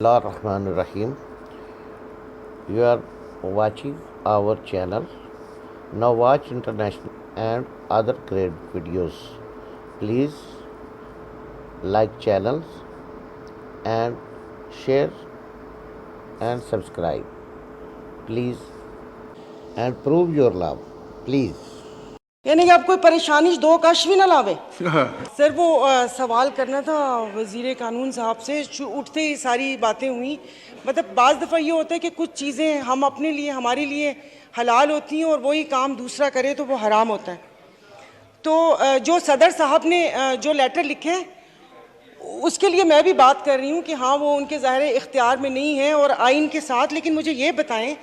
Bismillahirrahmanirrahim. You are watching our channel. Now watch international and other great videos. Please like channels and share and subscribe. Please and prove your love. Please. यानी कि आप कोई परेशानी दो कश भी ना लावे। सर वो सवाल करना था वज़ीर कानून साहब से। उठते ही सारी बातें हुई। मतलब बाज़ दफ़ा ये होता है कि कुछ चीज़ें हम अपने लिए हमारे लिए हलाल होती हैं और वही काम दूसरा करे तो वो हराम होता है। तो जो सदर साहब ने जो लेटर लिखे हैं उसके लिए मैं भी बात कर रही हूँ कि हाँ वो उनके ज़ाहिर इख्तियार में नहीं है और आइन के साथ। लेकिन मुझे ये बताएं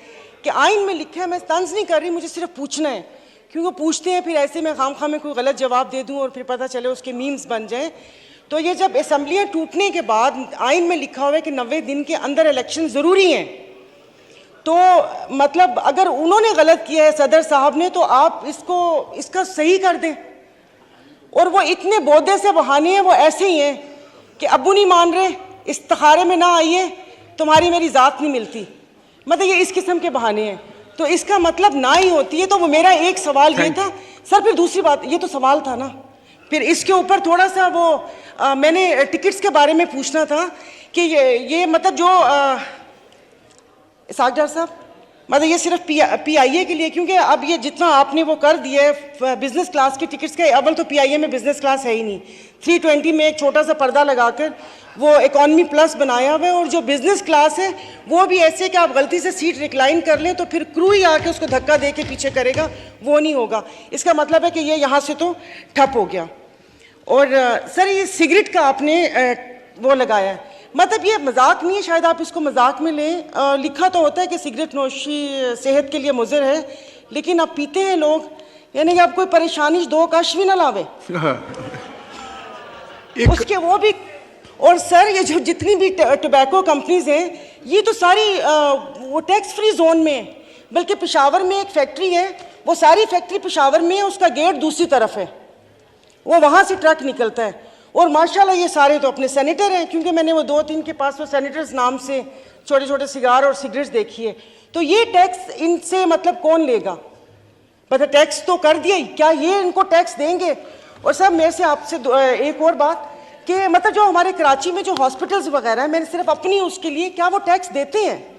कि आइन में लिखा है, मैं तंज़ नहीं कर रही, मुझे सिर्फ पूछना है क्योंकि पूछते हैं फिर ऐसे में खामखा में कोई गलत जवाब दे दूं और फिर पता चले उसके मीम्स बन जाएं। तो ये जब असम्बलियाँ टूटने के बाद आइन में लिखा हुआ है कि 90 दिन के अंदर इलेक्शन ज़रूरी हैं, तो मतलब अगर उन्होंने गलत किया है सदर साहब ने, तो आप इसका सही कर दें। और वो इतने बोदे से बहाने हैं, वो ऐसे ही हैं कि अब्बू नहीं मान रहे, इस्तिखारे में ना आइए, तुम्हारी मेरी ज़ात नहीं मिलती। मतलब ये इस किस्म के बहाने हैं। तो इसका मतलब ना ही होती है। तो वो मेरा एक सवाल ये था सर। फिर दूसरी बात, ये तो सवाल था ना, फिर इसके ऊपर थोड़ा सा वो मैंने टिकट्स के बारे में पूछना था कि ये मतलब जो सागदार साहब, मतलब ये सिर्फ पीआईए के लिए, क्योंकि अब ये जितना आपने वो कर दिया है बिजनेस क्लास की टिकट्स के, अव्वल तो पीआईए में बिजनेस क्लास है ही नहीं। 320 में एक छोटा सा पर्दा लगाकर वो इकॉनमी प्लस बनाया हुआ है, और जो बिजनेस क्लास है वो भी ऐसे कि आप गलती से सीट रिक्लाइन कर लें तो फिर क्रू ही आके उसको धक्का दे के पीछे करेगा, वो नहीं होगा। इसका मतलब है कि ये यहाँ से तो ठप हो गया। और सर ये सिगरेट का आपने वो लगाया है, मतलब ये मजाक नहीं है, शायद आप इसको मजाक में लें। लिखा तो होता है कि सिगरेट नोशी सेहत के लिए मुज़र है, लेकिन अब पीते हैं लोग। यानी कि आप कोई परेशानी दो कश भी ना लावे उसके वो भी। और सर ये जो जितनी भी टोबैको कंपनीज हैं ये तो सारी वो टैक्स फ्री जोन में है। बल्कि पेशावर में एक फैक्ट्री है, वो सारी फैक्ट्री पेशावर में है, उसका गेट दूसरी तरफ है, वो वहाँ से ट्रक निकलता है। और माशाल्लाह ये सारे तो अपने सेनेटर हैं, क्योंकि मैंने वो 2-3 के पास वो सेनेटर्स नाम से छोटे छोटे सिगार और सिगरेट्स देखी है। तो ये टैक्स इनसे मतलब कौन लेगा? मतलब टैक्स तो कर दिया ही, क्या ये इनको टैक्स देंगे? और सर मेरे से आपसे एक और बात कि मतलब जो हमारे कराची में जो हॉस्पिटल्स वगैरह हैं, मैंने सिर्फ अपनी उसके लिए, क्या वो टैक्स देते हैं?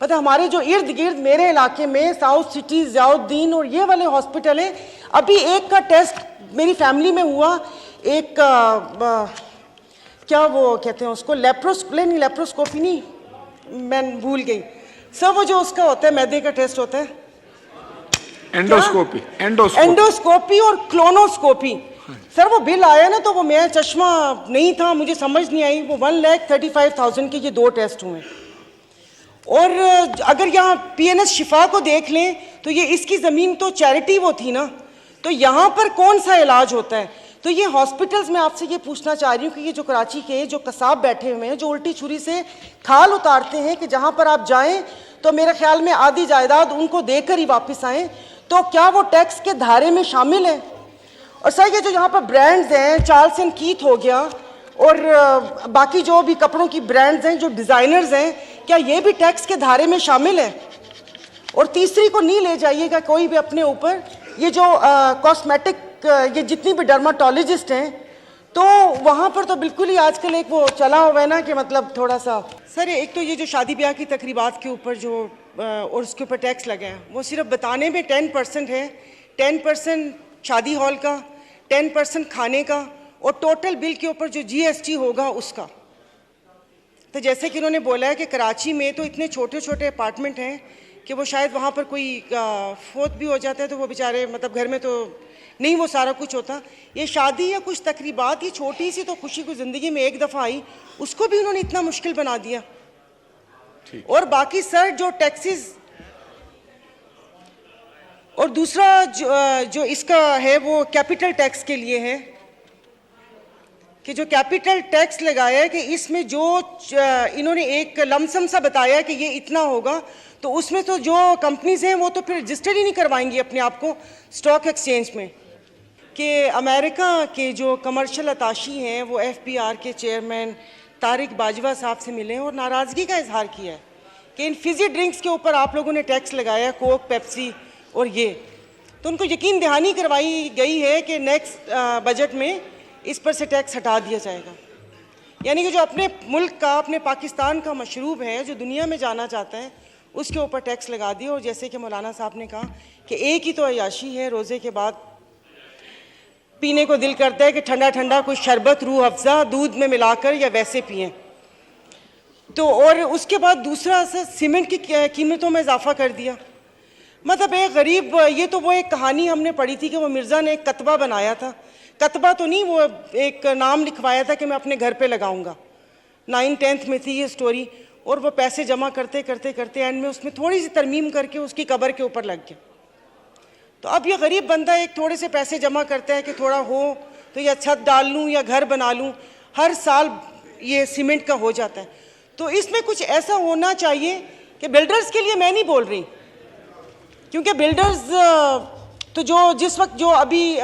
मतलब हमारे जो इर्द गिर्द मेरे इलाके में साउथ सिटी, ज़ियाउद्दीन और ये वाले हॉस्पिटल हैं, अभी एक का टेस्ट मेरी फैमिली में हुआ, एक क्या वो कहते हैं उसको, लेप्रोस्कोपी नहीं, मैं भूल गई सर, वो जो उसका होता है मैदे का टेस्ट होता है, एंडोस्कोपी और क्लोनोस्कोपी। सर वो बिल आया ना, तो वो मेरा चश्मा नहीं था, मुझे समझ नहीं आई, वो 1,35,000 के ये 2 टेस्ट हुए। और अगर यहाँ पीएनएस शिफा को देख लें तो ये इसकी ज़मीन तो चैरिटी वो थी ना, तो यहाँ पर कौन सा इलाज होता है? तो ये हॉस्पिटल्स में आपसे ये पूछना चाह रही हूँ कि ये जो कराची के जो कसाब बैठे हुए हैं, जो उल्टी छुरी से खाल उतारते हैं कि जहाँ पर आप जाएं तो मेरे ख्याल में आधी जायदाद उनको देकर ही वापस आएँ, तो क्या वो टैक्स के धारे में शामिल है? और सर ये जो यहाँ पर ब्रांड्स हैं, चार्ल्स एंड कीथ हो गया और बाकी जो भी कपड़ों की ब्रांड्स हैं, जो डिज़ाइनर्स हैं, क्या ये भी टैक्स के धारे में शामिल है? और तीसरी को नहीं ले जाइएगा कोई भी अपने ऊपर, ये जो कॉस्मेटिक ये जितनी भी डर्माटोलॉजिस्ट हैं, तो वहाँ पर तो बिल्कुल ही आजकल एक वो चला हुआ है ना कि मतलब थोड़ा सा। सर एक तो ये जो शादी ब्याह की तकरीबात के ऊपर जो और उसके ऊपर टैक्स लगे हैं, वो सिर्फ बताने में 10% है। 10% शादी हॉल का, 10% खाने का, और टोटल बिल के ऊपर जो जीएसटी होगा उसका। तो जैसे कि उन्होंने बोला है कि कराची में तो इतने छोटे छोटे अपार्टमेंट हैं कि वो शायद वहाँ पर कोई फोत भी हो जाता है तो वो बेचारे मतलब घर में तो नहीं वो सारा कुछ होता। ये शादी या कुछ तकरीबात, ये छोटी सी तो खुशी को ज़िंदगी में एक दफ़ा आई, उसको भी उन्होंने इतना मुश्किल बना दिया। और बाकी सर जो टैक्सेस, और दूसरा जो इसका है वो कैपिटल टैक्स के लिए है कि जो कैपिटल टैक्स लगाया है कि इसमें जो इन्होंने एक लमसम सा बताया कि ये इतना होगा, तो उसमें तो जो कंपनीज हैं वो तो फिर रजिस्टर्ड ही नहीं करवाएंगी अपने आप को स्टॉक एक्सचेंज में। कि अमेरिका के जो कमर्शियल अताशी हैं वो एफबीआर के चेयरमैन तारिक बाजवा साहब से मिले हैं और नाराज़गी का इजहार किया है कि इन फिजी ड्रिंक्स के ऊपर आप लोगों ने टैक्स लगाया, कोक, पेप्सी और ये, तो उनको यकीन दहानी करवाई गई है कि नेक्स्ट बजट में इस पर से टैक्स हटा दिया जाएगा। यानी कि जो अपने मुल्क का, अपने पाकिस्तान का मशरूब है, जो दुनिया में जाना चाहता है, उसके ऊपर टैक्स लगा दिया। और जैसे कि मौलाना साहब ने कहा कि एक ही तो अय्याशी है, रोज़े के बाद पीने को दिल करता है कि ठंडा ठंडा कुछ शरबत, रूह अफ़ज़ा दूध में मिलाकर या वैसे पिएं। तो और उसके बाद दूसरा असर, सीमेंट की कीमतों में इजाफा कर दिया। मतलब एक गरीब, ये तो वो एक कहानी हमने पढ़ी थी कि वो मिर्ज़ा ने एक कतबा बनाया था, कतबा तो नहीं, वो एक नाम लिखवाया था कि मैं अपने घर पे लगाऊंगा। 9th-10th में थी ये स्टोरी। और वो पैसे जमा करते करते करते एंड में उसमें थोड़ी सी तरमीम करके उसकी कब्र के ऊपर लग गया। तो अब ये गरीब बंदा एक थोड़े से पैसे जमा करता है कि थोड़ा हो तो या छत डाल लूँ या घर बना लूँ, हर साल ये सीमेंट का हो जाता है। तो इसमें कुछ ऐसा होना चाहिए कि बिल्डर्स के लिए मैं नहीं बोल रही, क्योंकि बिल्डर्स तो जो जिस वक्त जो अभी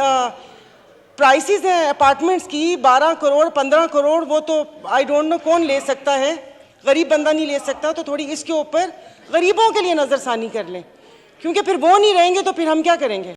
प्राइसेस हैं अपार्टमेंट्स की 12 करोड़ 15 करोड़, वो तो आई डोंट नो कौन ले सकता है, गरीब बंदा नहीं ले सकता। तो थोड़ी इसके ऊपर गरीबों के लिए नज़रसानी कर लें, क्योंकि फिर वो नहीं रहेंगे तो फिर हम क्या करेंगे।